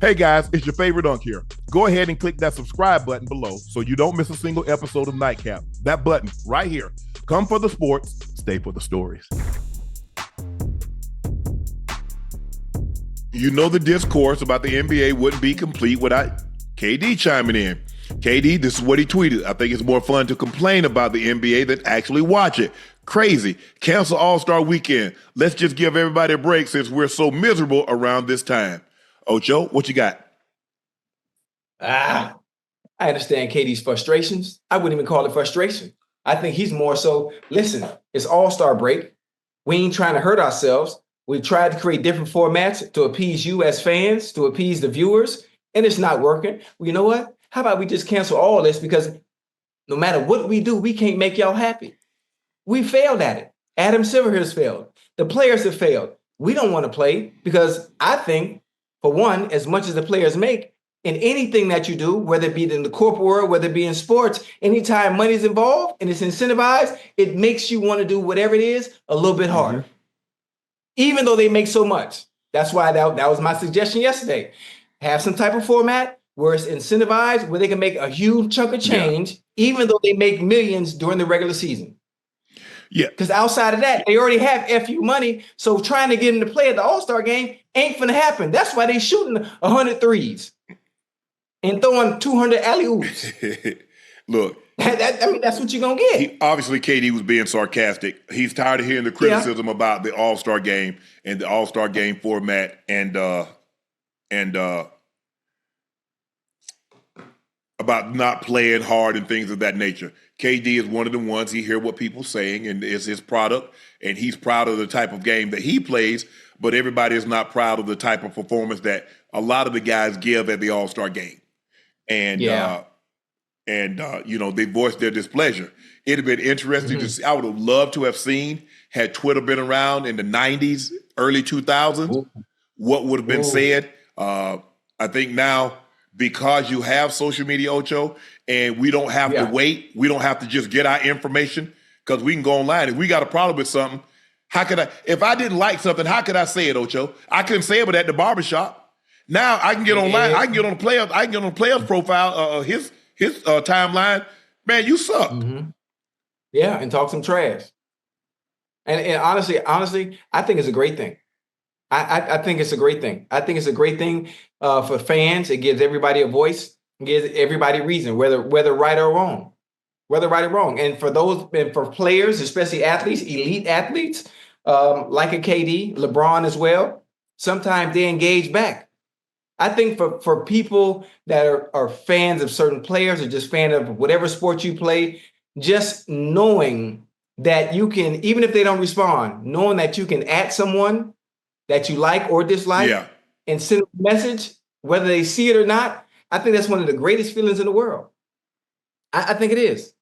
Hey guys, it's your favorite Unc here. Go ahead and click that subscribe button below so you don't miss a single episode of Nightcap. That button right here. Come for the sports, stay for the stories. You know the discourse about the NBA wouldn't be complete without KD chiming in. KD, this is what he tweeted. I think it's more fun to complain about the NBA than actually watch it. Crazy. Cancel All-Star Weekend. Let's just give everybody a break since we're so miserable around this time. Ocho, what you got? I understand KD's frustrations. I wouldn't even call it frustration. I think he's more so, listen, it's All-Star break. We ain't trying to hurt ourselves. We tried to create different formats to appease you as fans, to appease the viewers, and it's not working. Well, you know what? How about we just cancel all this because no matter what we do, we can't make y'all happy. We failed at it. Adam Silver has failed. The players have failed. We don't want to play because I think, for one, as much as the players make, in anything that you do, whether it be in the corporate world, whether it be in sports, anytime money's involved and it's incentivized, it makes you want to do whatever it is a little bit harder. Even though they make so much. That's why that was my suggestion yesterday. Have some type of format where it's incentivized, where they can make a huge chunk of change, even though they make millions during the regular season. Yeah. Because outside of that, they already have FU money. So trying to get them to play at the All-Star game ain't finna happen. That's why they shooting 100 threes and throwing 200 alley-oops. Look. That's what you're going to get. Obviously, KD was being sarcastic. He's tired of hearing the criticism about the All-Star game and the All-Star game format and about not playing hard and things of that nature. KD is one of the ones, he hear what people saying, and it's his product, and he's proud of the type of game that he plays, but everybody is not proud of the type of performance that a lot of the guys give at the All-Star game. And, they voiced their displeasure. It'd have been interesting to see. I would have loved to have seen, had Twitter been around in the 90s, early 2000s, what would have been said. I think now, because you have social media, Ocho, and we don't have to wait. We don't have to just get our information because we can go online. If we got a problem with something, if I didn't like something, how could I say it, Ocho? I couldn't say it at the barbershop. Now I can get online. I can get on the players. I can get on the player's profile, his timeline. Man, you suck. Yeah, and talk some trash. And honestly, I think it's a great thing. I think it's a great thing. I think it's a great thing for fans. It gives everybody a voice. It gives everybody reason, whether right or wrong. And for players, especially athletes, elite athletes, like a KD, LeBron as well, sometimes they engage back. I think for people that are fans of certain players or just fan of whatever sport you play, just knowing that you can, even if they don't respond, knowing that you can add someone that you like or dislike and send a message, whether they see it or not, I think that's one of the greatest feelings in the world. I think it is.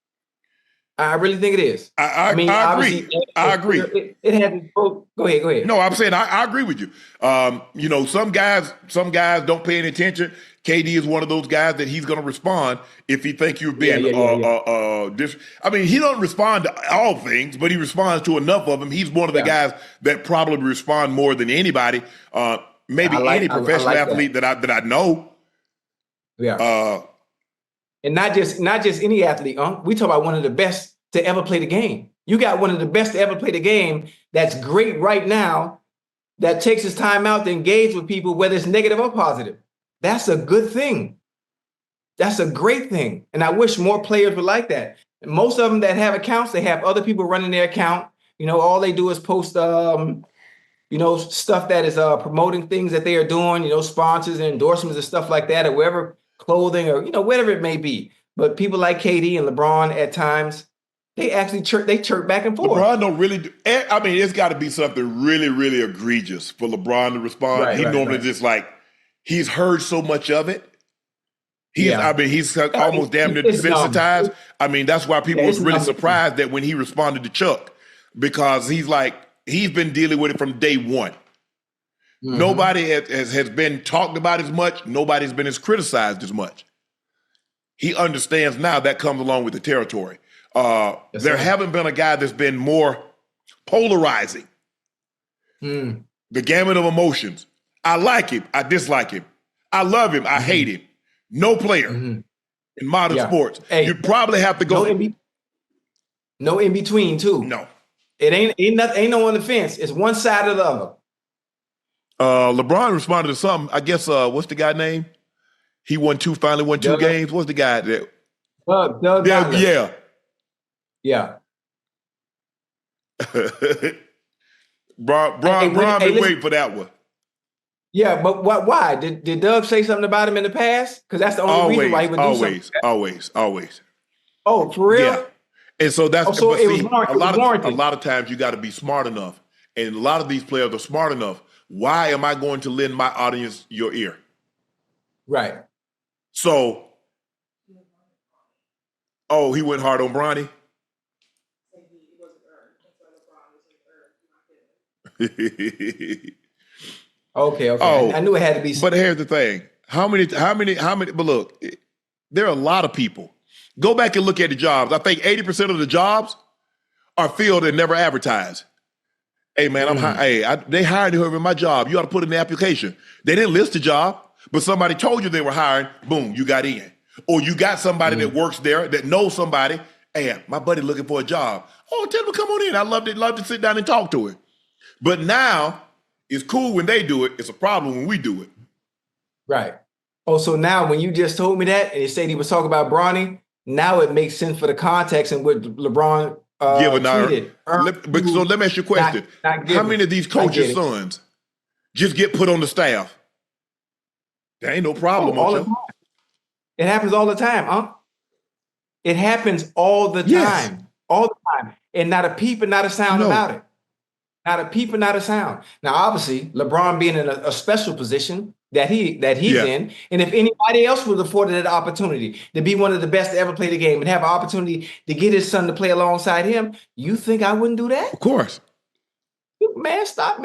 I really think it is. I agree. I agree. It had to go ahead. No, I'm saying I agree with you. Some guys don't pay any attention. KD is one of those guys that he's going to respond if he think you're being he don't respond to all things, but he responds to enough of them. He's one of the guys that probably respond more than anybody. Maybe any professional athlete that I know. Yeah. And not just any athlete, we talk about one of the best to ever play the game. You got one of the best to ever play the game that's great right now, that takes his time out to engage with people, whether it's negative or positive. That's a good thing. That's a great thing. And I wish more players were like that. And most of them that have accounts, they have other people running their account. All they do is post, stuff that is promoting things that they are doing, sponsors and endorsements and stuff like that, or wherever, clothing or, whatever it may be. But people like KD and LeBron at times, they actually chirp back and forth. LeBron don't really do, it's got to be something really, really egregious for LeBron to respond. Just like, he's heard so much of it. He's almost damn near desensitized. That's why people was really surprised that when he responded to Chuck, because he's been dealing with it from day one. Nobody has been talked about as much. Nobody's been as criticized as much. He understands now that comes along with the territory. There haven't been a guy that's been more polarizing. The gamut of emotions. I like him. I dislike him. I love him. I hate him. No player in modern sports. Hey, you probably have to go. No in between, too. No. It ain't no on the fence. It's one side or the other. LeBron responded to something. I guess what's the guy name? He finally won two games. What's the guy that? Doug yeah. Yeah. Bron been waiting for that one. Yeah, but why? Did Doug say something about him in the past? Because that's the only reason why he would do something. Always. Oh, for real? Yeah. And so that's so it was warranted. A lot of times you got to be smart enough. And a lot of these players are smart enough. Why am I going to lend my audience your ear? Right. So, he went hard on Bronny? Okay. I knew it had to be. But here's the thing. How many, but look, there are a lot of people. Go back and look at the jobs. I think 80% of the jobs are filled and never advertised. Hey, man, they hired whoever in my job. You ought to put in the application. They didn't list the job, but somebody told you they were hiring. Boom, you got in. Or you got somebody that works there that knows somebody. Hey, my buddy looking for a job. Oh, tell him to come on in. I'd love to sit down and talk to him. But now, it's cool when they do it. It's a problem when we do it. Right. Oh, so now when you just told me that and he said he was talking about Bronny, now it makes sense for the context in which LeBron tweeted. So let me ask you a question. How many of these coaches' sons just get put on the staff? There ain't no problem. All the time. It happens all the time, huh? It happens all the time. Yes. All the time. And not a peep and not a sound about it. Not a peep and not a sound. Now, obviously, LeBron being in a special position that he's in, and if anybody else was afforded that opportunity to be one of the best to ever play the game and have an opportunity to get his son to play alongside him, you think I wouldn't do that? Of course. Man, stop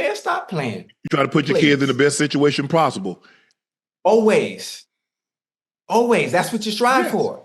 playing. You try to put your kids in the best situation possible. Always. That's what you strive for.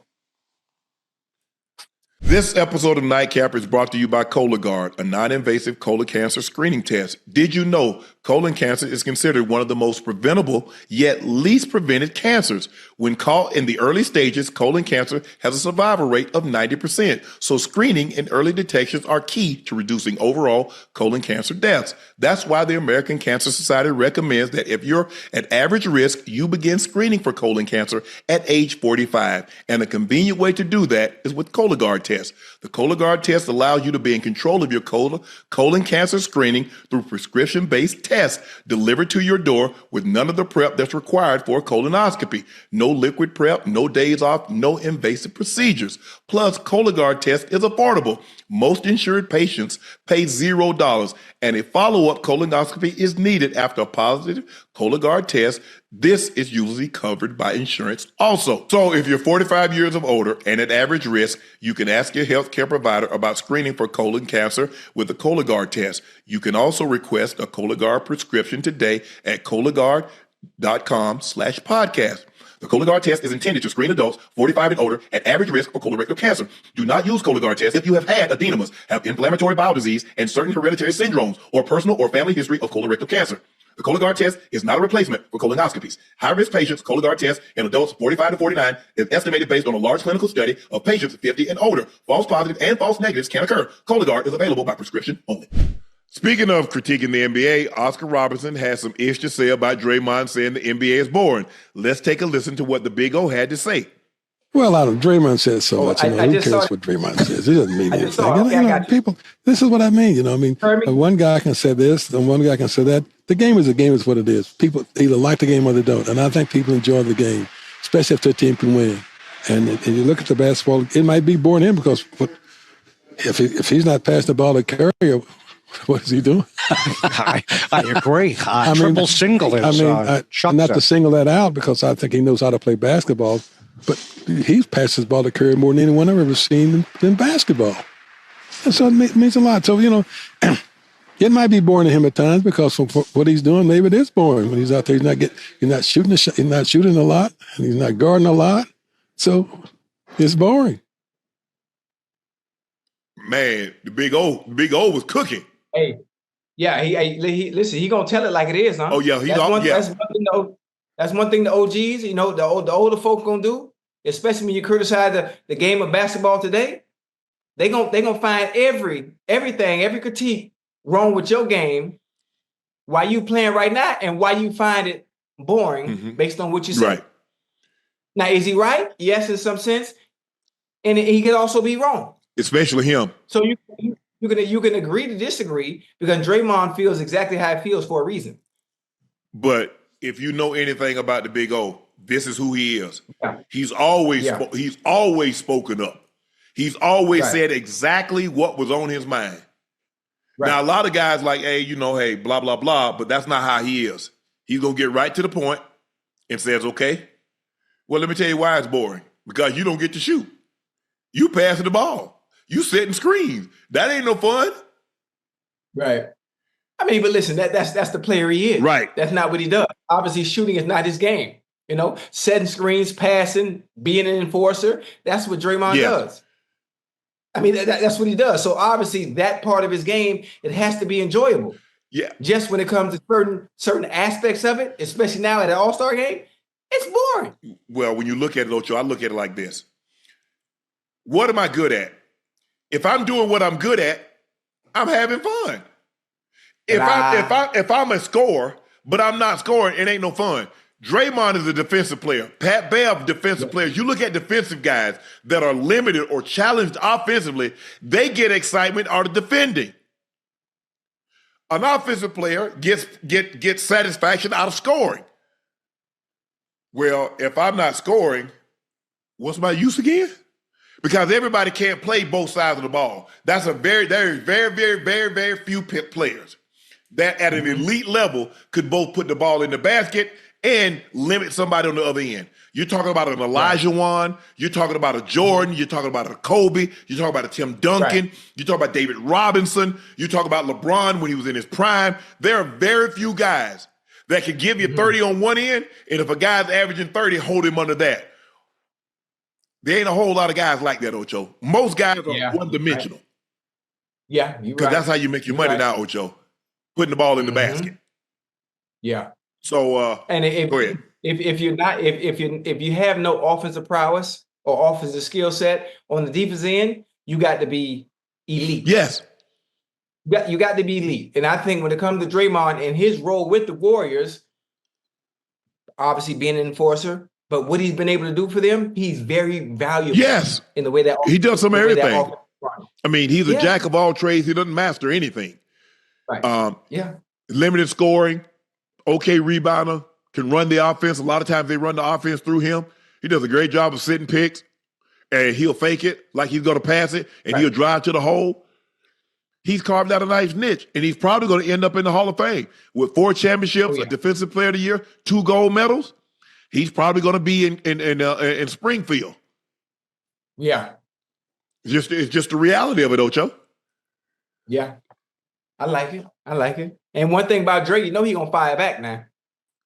This episode of Nightcap is brought to you by Cologuard, a non-invasive colon cancer screening test. Did you know colon cancer is considered one of the most preventable yet least prevented cancers? When caught in the early stages, colon cancer has a survival rate of 90%. So screening and early detections are key to reducing overall colon cancer deaths. That's why the American Cancer Society recommends that if you're at average risk, you begin screening for colon cancer at age 45. And a convenient way to do that is with Cologuard test. The Cologuard test allows you to be in control of your colon cancer screening through prescription-based tests delivered to your door with none of the prep that's required for a colonoscopy. No liquid prep, no days off, no invasive procedures. Plus, Cologuard test is affordable. Most insured patients pay $0, and a follow-up colonoscopy is needed after a positive Cologuard test. This is usually covered by insurance also. So if you're 45 years of older and at average risk, you can ask your healthcare provider about screening for colon cancer with the Cologuard test. You can also request a Cologuard prescription today at Cologuard.com/podcast. The Cologuard test is intended to screen adults 45 and older at average risk for colorectal cancer. Do not use Cologuard test if you have had adenomas, have inflammatory bowel disease, and certain hereditary syndromes, or personal or family history of colorectal cancer. The Cologuard test is not a replacement for colonoscopies. High-risk patients' Cologuard test in adults 45 to 49 is estimated based on a large clinical study of patients 50 and older. False positives and false negatives can occur. Cologuard is available by prescription only. Speaking of critiquing the NBA, Oscar Robertson has some ish to say about Draymond saying the NBA is boring. Let's take a listen to what the Big O had to say. Well, Draymond says so much. Who cares what Draymond says? He doesn't mean anything. People, this is what I mean. One guy can say this, and one guy can say that. The game is what it is. People either like the game or they don't. And I think people enjoy the game, especially if their team can win. And if you look at the basketball, it might be boring to him because if he's not passing the ball to Curry, what is he doing? I agree. Triple single is not to single that out because I think he knows how to play basketball, but he's passed his ball to Curry more than anyone I've ever seen in basketball. And so it means a lot. So, it might be boring to him at times because for what he's doing, maybe it is boring when he's out there. He's not shooting a lot, and he's not guarding a lot. So it's boring. Man, the Big O was cooking. Hey, yeah, he listen, he gonna tell it like it is, huh? Oh yeah, that's one to know. That's one thing the OGs, the older folk gonna do, especially when you criticize the game of basketball today. They gonna find everything, every critique wrong with your game while you playing right now, and why you find it boring based on what you say. Right. Now, is he right? Yes, in some sense, and he could also be wrong. Especially him. So you can agree to disagree, because Draymond feels exactly how it feels for a reason. But if you know anything about the Big O, this is who he is. Yeah. He's always spoken up. He's always said exactly what was on his mind. Right. Now, a lot of guys like, hey, blah, blah, blah, but that's not how he is. He's going to get right to the point and says, okay, well, let me tell you why it's boring. Because you don't get to shoot. You passing the ball. You setting screens. That ain't no fun. Right. I mean, but listen, that's the player he is. Right. That's not what he does. Obviously, shooting is not his game. Setting screens, passing, being an enforcer, that's what Draymond does. I mean, that's what he does. So obviously, that part of his game, it has to be enjoyable. Yeah. Just when it comes to certain aspects of it, especially now at an All-Star game, it's boring. Well, when you look at it, Ocho, I look at it like this. What am I good at? If I'm doing what I'm good at, I'm having fun. If I'm a scorer, but I'm not scoring, it ain't no fun. Draymond is a defensive player. Pat Bev, defensive players. You look at defensive guys that are limited or challenged offensively, they get excitement out of defending. An offensive player gets satisfaction out of scoring. Well, if I'm not scoring, what's my use again? Because everybody can't play both sides of the ball. That's very, very, very, very, very few players that at an elite level could both put the ball in the basket and limit somebody on the other end. You're talking about an Elijah Wan. You're talking about a Jordan. You're talking about a Kobe. You're talking about a Tim Duncan. Right. You're talking about David Robinson. You're talking about LeBron when he was in his prime. There are very few guys that can give you 30 on one end, and if a guy's averaging 30, hold him under that. There ain't a whole lot of guys like that, Ocho. Most guys are one-dimensional. Right. Yeah, you're right. Because that's how you make your money now, Ocho. Putting the ball in the basket. Yeah. So and go ahead. If you have no offensive prowess or offensive skill set on the defense end, you got to be elite. Yes. You got to be elite. And I think when it comes to Draymond and his role with the Warriors, obviously being an enforcer, but what he's been able to do for them, he's very valuable. Yes. In the way that he does some of everything. I mean, he's a jack of all trades. He doesn't master anything. Right. Limited scoring, okay rebounder, can run the offense. A lot of times they run the offense through him. He does a great job of setting picks, and he'll fake it like he's going to pass it, and he'll drive to the hole. He's carved out a nice niche, and he's probably going to end up in the Hall of Fame with 4 championships, a Defensive Player of the Year, 2 gold medals. He's probably going to be in Springfield. Yeah. It's just the reality of it, Ocho. Yeah. I like it. And one thing about Dre, he's going to fire back now.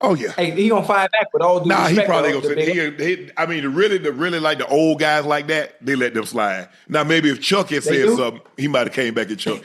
Oh, yeah. Hey, he going to fire back with all due respect. He probably going to say, really like the old guys like that, they let them slide. Now, maybe if Chuck had said something, he might have came back and Chuck.